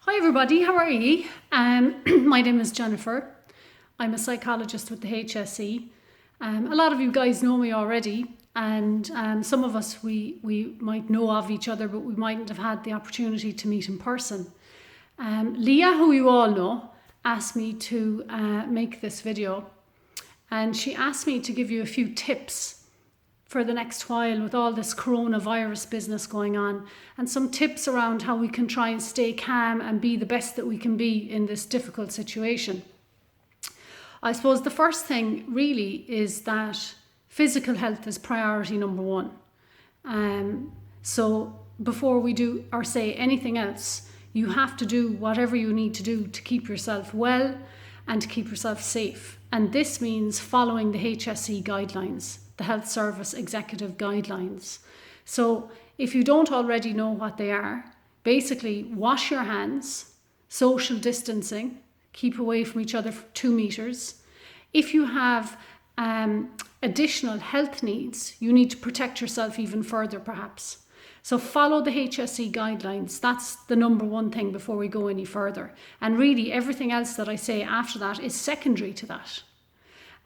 Hi everybody, how are you? My name is Jennifer. I'm a psychologist with the HSE. A lot of you guys know me already, and some of us we might know of each other, but we mightn't have had the opportunity to meet in person. Leah, who you all know, asked me to make this video, and she asked me to give you a few tips for the next while with all this coronavirus business going on, and some tips around how we can try and stay calm and be the best that we can be in this difficult situation. I suppose the first thing really is that physical health is priority number one. So before we do or say anything else, you have to do whatever you need to do to keep yourself well and to keep yourself safe. And this means following the HSE guidelines, the Health Service Executive Guidelines. So if you don't already know what they are, basically wash your hands, social distancing, keep away from each other for 2 meters. If you have additional health needs, you need to protect yourself even further perhaps. So follow the HSE guidelines. That's the number one thing before we go any further. And really everything else that I say after that is secondary to that.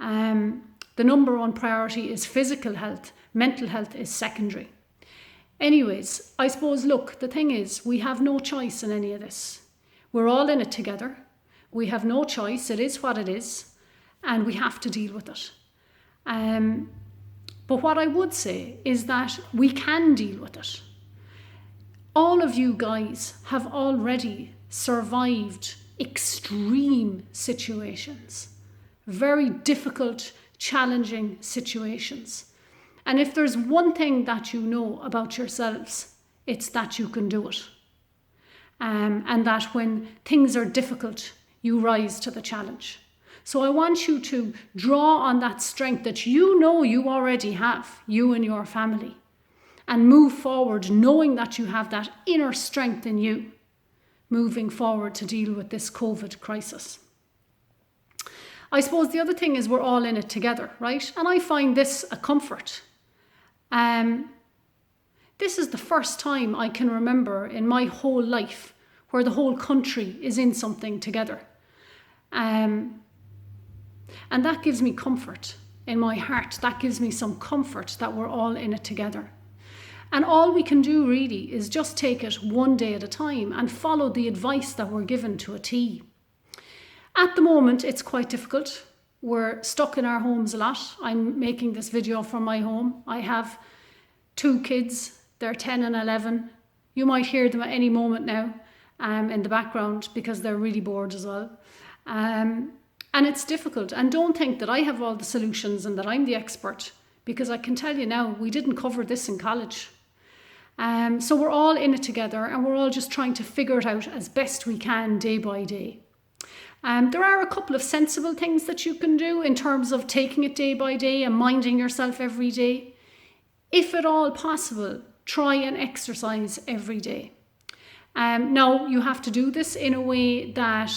The number one priority is physical health. Mental health is secondary. Anyways, I suppose, look, the thing is, we have no choice in any of this. We're all in it together. We have no choice. It is what it is. And we have to deal with it. But what I would say is that we can deal with it. All of you guys have already survived extreme situations, very difficult, challenging situations. And if there's one thing that you know about yourselves, it's that you can do it. And that when things are difficult, you rise to the challenge. So I want you to draw on that strength that you know you already have, you and your family, and move forward knowing that you have that inner strength in you, moving forward to deal with this COVID crisis. I suppose the other thing is we're all in it together, right? And I find this a comfort. This is the first time I can remember in my whole life where the whole country is in something together. And that gives me comfort in my heart. That gives me some comfort that we're all in it together. And all we can do really is just take it one day at a time and follow the advice that we're given to a T. At the moment, it's quite difficult. We're stuck in our homes a lot. I'm making this video from my home. I have 2 kids. They're 10 and 11. You might hear them at any moment now in the background because they're really bored as well. And it's difficult. And don't think that I have all the solutions and that I'm the expert, because I can tell you now, we didn't cover this in college. So we're all in it together and we're all just trying to figure it out as best we can day by day. There are a couple of sensible things that you can do in terms of taking it day by day and minding yourself every day. If at all possible, try and exercise every day. Now, you have to do this in a way that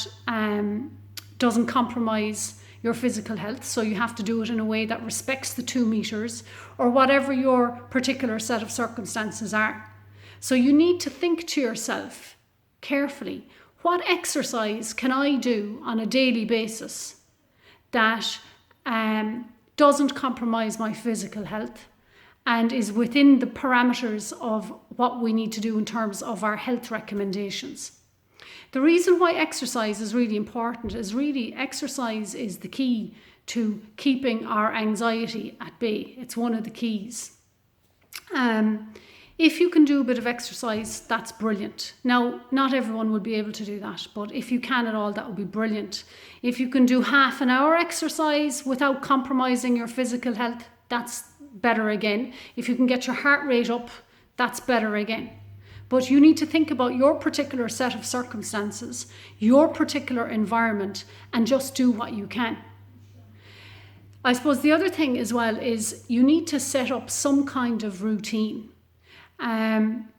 doesn't compromise your physical health. So you have to do it in a way that respects the 2 meters or whatever your particular set of circumstances are. So you need to think to yourself carefully, what exercise can I do on a daily basis that doesn't compromise my physical health and is within the parameters of what we need to do in terms of our health recommendations? The reason why exercise is really important is really exercise is the key to keeping our anxiety at bay. It's one of the keys. If you can do a bit of exercise, that's brilliant. Now, not everyone will be able to do that, but if you can at all, that would be brilliant. If you can do half an hour exercise without compromising your physical health, that's better again. If you can get your heart rate up, that's better again. But you need to think about your particular set of circumstances, your particular environment, and just do what you can. I suppose the other thing as well is you need to set up some kind of routine. And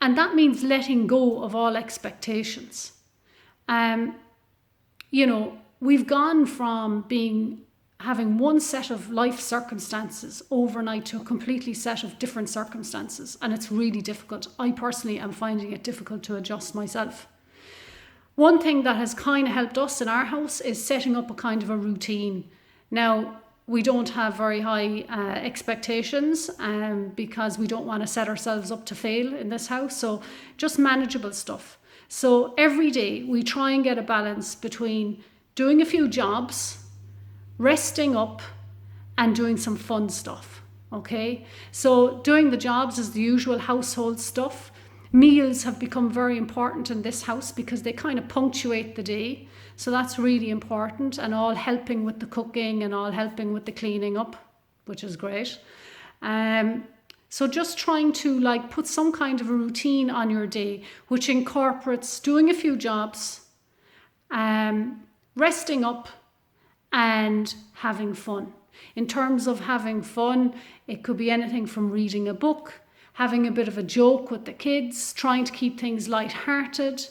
that means letting go of all expectations. We've gone from being having one set of life circumstances overnight to a completely set of different circumstances. And it's really difficult. I personally am finding it difficult to adjust myself. One thing that has kind of helped us in our house is setting up a kind of a routine. Now, we don't have very high expectations because we don't want to set ourselves up to fail in this house. So just manageable stuff. So every day we try and get a balance between doing a few jobs, resting up, and doing some fun stuff. Okay? So doing the jobs is the usual household stuff. Meals have become very important in this house because they kind of punctuate the day. So that's really important, and all helping with the cooking and all helping with the cleaning up, which is great. So just trying to put some kind of a routine on your day, which incorporates doing a few jobs, resting up, and having fun. In terms of having fun, it could be anything from reading a book, having a bit of a joke with the kids, trying to keep things lighthearted.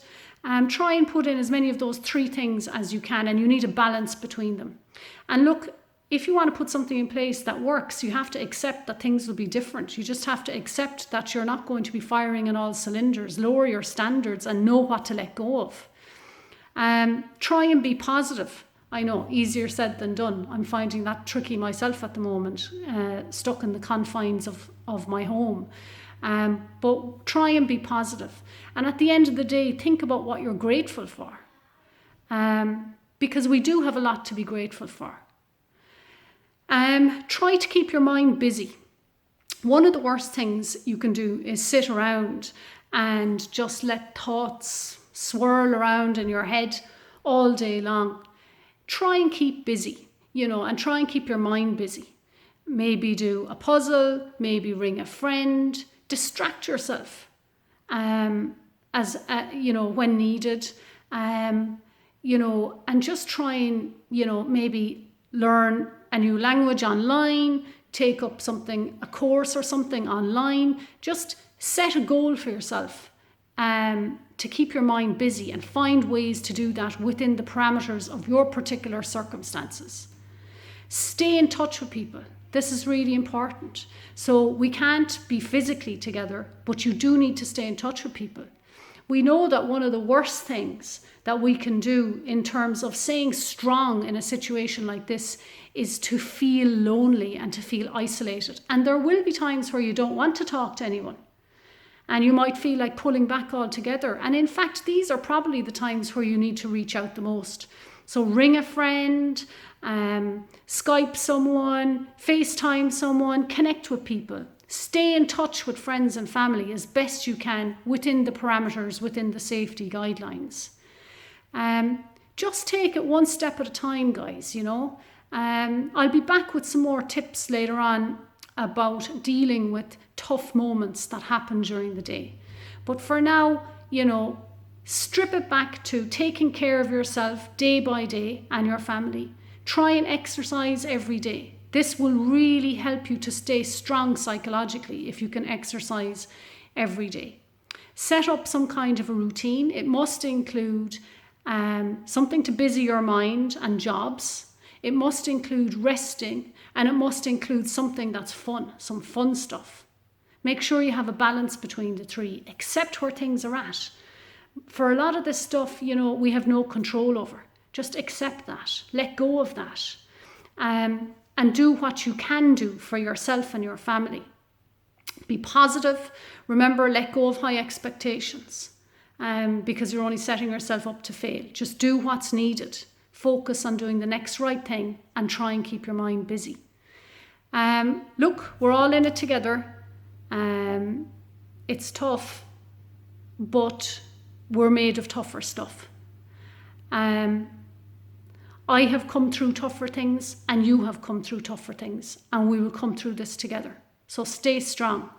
Try and put in as many of those 3 things as you can, and you need a balance between them. And look, if you want to put something in place that works, you have to accept that things will be different. You just have to accept that you're not going to be firing on all cylinders. Lower your standards and know what to let go of. Try and be positive. I know, easier said than done. I'm finding that tricky myself at the moment, stuck in the confines of my home. But try and be positive. And at the end of the day, think about what you're grateful for. Because we do have a lot to be grateful for. Try to keep your mind busy. One of the worst things you can do is sit around and just let thoughts swirl around in your head all day long. Try and keep busy, and try and keep your mind busy. Maybe do a puzzle, maybe ring a friend, distract yourself, when needed, and just try and, maybe learn a new language online, take up a course or something online. Just set a goal for yourself to keep your mind busy, and find ways to do that within the parameters of your particular circumstances. Stay in touch with people. This is really important. So we can't be physically together, but you do need to stay in touch with people. We know that one of the worst things that we can do in terms of staying strong in a situation like this is to feel lonely and to feel isolated. And there will be times where you don't want to talk to anyone. And you might feel like pulling back altogether. And in fact, these are probably the times where you need to reach out the most. So ring a friend, Skype someone, FaceTime someone, connect with people. Stay in touch with friends and family as best you can within the parameters, within the safety guidelines. Just take it one step at a time, guys, I'll be back with some more tips later on about dealing with tough moments that happen during the day. But for now, strip it back to taking care of yourself day by day and your family. Try and exercise every day. This will really help you to stay strong psychologically if you can exercise every day. Set up some kind of a routine. It must include something to busy your mind and jobs. It must include resting, and it must include something that's fun, some fun stuff. Make sure you have a balance between the 3. Accept where things are at. For a lot of this stuff, we have no control over. Just accept that. Let go of that. And do what you can do for yourself and your family. Be positive. Remember, let go of high expectations because you're only setting yourself up to fail. Just do what's needed. Focus on doing the next right thing and try and keep your mind busy. Look, we're all in it together. It's tough, but we're made of tougher stuff. I have come through tougher things, and you have come through tougher things, and we will come through this together. So stay strong.